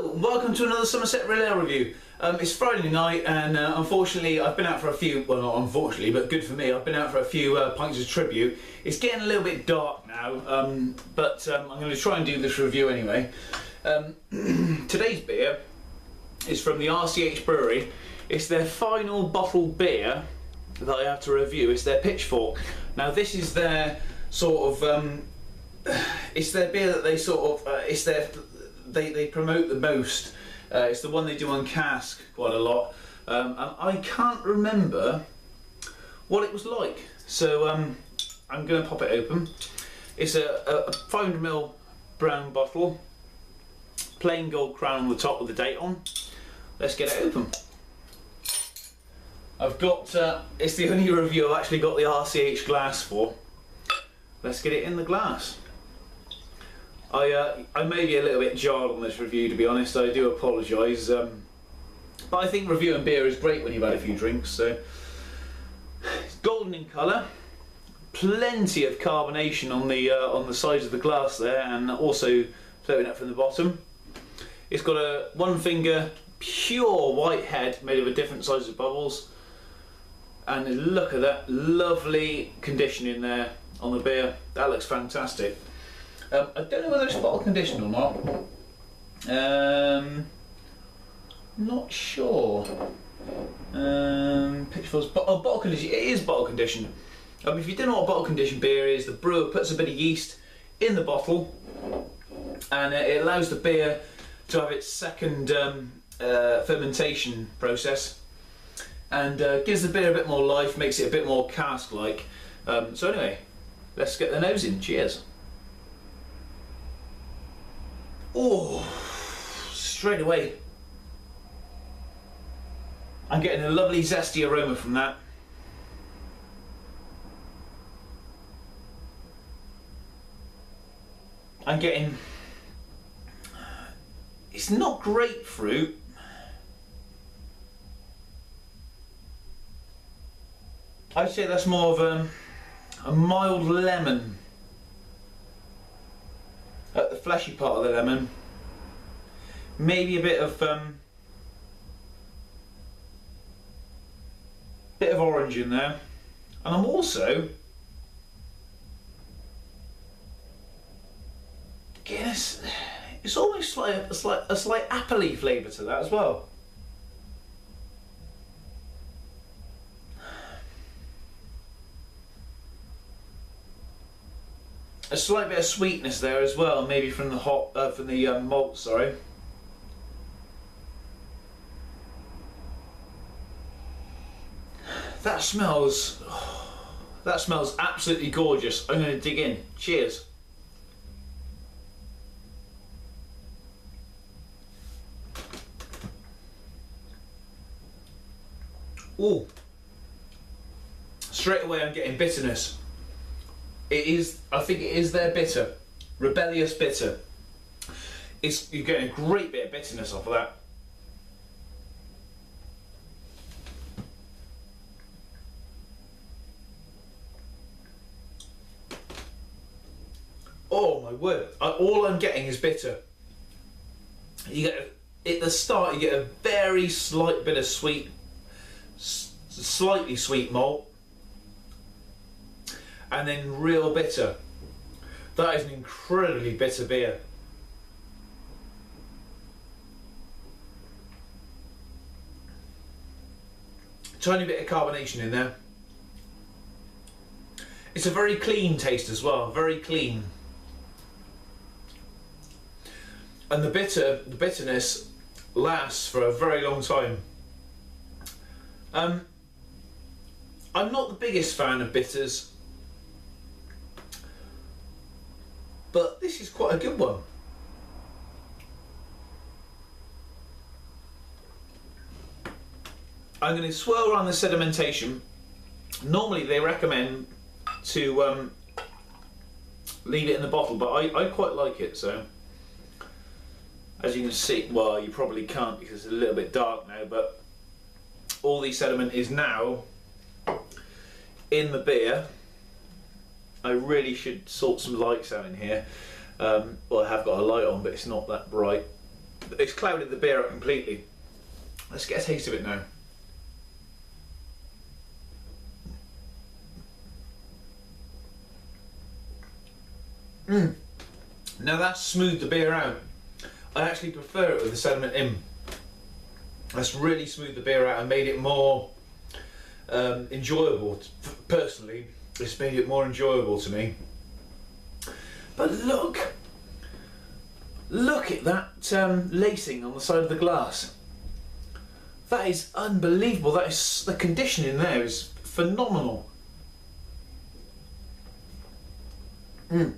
Hello, and welcome to another Somerset Real Ale review. It's Friday night and unfortunately I've been out for a few, well not unfortunately, but good for me, I've been out for a few pints of tribute. It's getting a little bit dark now, but I'm going to try and do this review anyway. Today's beer is from the RCH Brewery. It's their final bottled beer that I have to review. It's their Pitchfork. Now this is their sort of, it's their beer that they sort of, they promote the most. It's the one they do on cask quite a lot, and I can't remember what it was like, so I'm going to pop it open. It's a 500ml brown bottle, plain gold crown on the top with the date on. Let's get it open. I've got, it's the only review I've actually got the RCH glass for. Let's get it in the glass. I may be a little bit jarred on this review, to be honest. I do apologise, but I think reviewing beer is great when you've had a few drinks. So, it's golden in colour, plenty of carbonation on the sides of the glass there, and also floating up from the bottom. It's got a one finger pure white head made of a different size of bubbles, and look at that lovely conditioning there on the beer. That looks fantastic. I don't know whether it's bottle conditioned or not. Not sure. Pitchfork's bottle conditioned. It is bottle conditioned. If you don't know what bottle conditioned beer is, the brewer puts a bit of yeast in the bottle, and it allows the beer to have its second fermentation process, and gives the beer a bit more life, makes it a bit more cask-like. So anyway, let's get the nose in. Cheers. Oh, straight away I'm getting a lovely zesty aroma from that. I'm getting, it's not grapefruit, I'd say that's more of a mild lemon at the fleshy part of the lemon, maybe a bit of orange in there, and I'm also getting it's almost like a slight apple-y flavour to that as well. A slight bit of sweetness there as well, maybe from the malt. Sorry. That smells absolutely gorgeous. I'm going to dig in. Cheers. Ooh. Straight away I'm getting bitterness. I think it is their bitter, rebellious bitter. You're getting a great bit of bitterness off of that. Oh my word! All I'm getting is bitter. You get at the start, you get a very slight bit of sweet, slightly sweet malt. And then real bitter. That is an incredibly bitter beer. Tiny bit of carbonation in there. It's a very clean taste as well, very clean. And the bitterness lasts for a very long time. I'm not the biggest fan of bitters, but this is quite a good one. I'm going to swirl around the sedimentation. Normally they recommend to leave it in the bottle, but I quite like it. So as you can see, well, you probably can't because it's a little bit dark now, but all the sediment is now in the beer. I really should sort some lights out in here. Well, I have got a light on, but it's not that bright. it's clouded the beer out completely. Let's get a taste of it now. Now that's smoothed the beer out. I actually prefer it with the sediment in. That's really smoothed the beer out and made it more enjoyable. Personally, it's made it more enjoyable to me. But look at that lacing on the side of the glass. That is unbelievable. That is, the conditioning there is phenomenal. And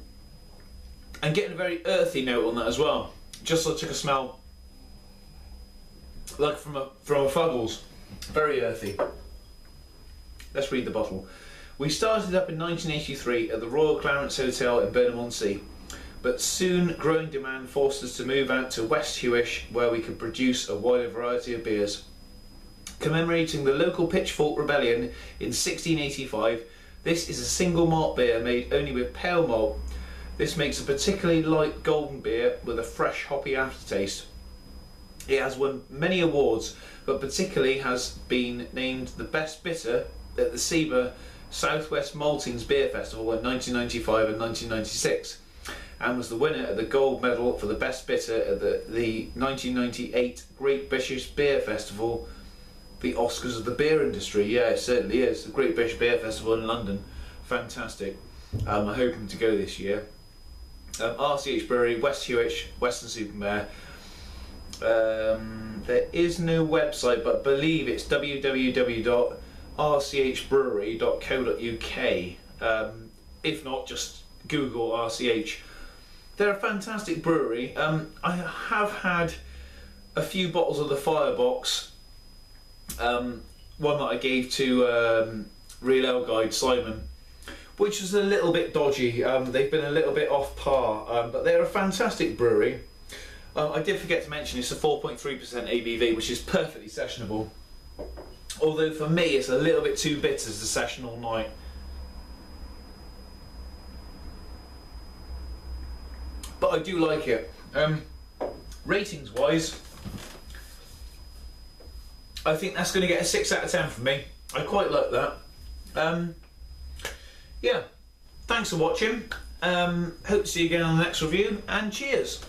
getting a very earthy note on that as well. Just like took a smell like from a Fuggles. Very earthy. Let's read the bottle. We started up in 1983 at the Royal Clarence Hotel in Burnham-on-Sea, but soon growing demand forced us to move out to West Hewish, where we could produce a wider variety of beers. Commemorating the local Pitchfork rebellion in 1685, this is a single malt beer made only with pale malt. This makes a particularly light golden beer with a fresh hoppy aftertaste. It has won many awards, but particularly has been named the best bitter at the SEBA Southwest Maltings Beer Festival in 1995 and 1996, and was the winner of the gold medal for the best bitter at the 1998 Great British Beer Festival, the Oscars of the beer industry. Yeah, it certainly is. The Great British Beer Festival in London. Fantastic. I'm hoping to go this year. RCH Brewery, West Hewish, Weston-super-Mare. There is no website, but I believe it's www.rchbrewery.co.uk. If not, just Google RCH. They're a fantastic brewery. I have had a few bottles of the Firebox. One that I gave to Real Ale Guide Simon, which was a little bit dodgy. They've been a little bit off par, but they're a fantastic brewery. I did forget to mention it's a 4.3% ABV, which is perfectly sessionable. Although for me it's a little bit too bitter to session all night. But I do like it. Ratings wise, I think that's going to get a 6 out of 10 from me. I quite like that. Yeah, thanks for watching. Hope to see you again on the next review, and cheers.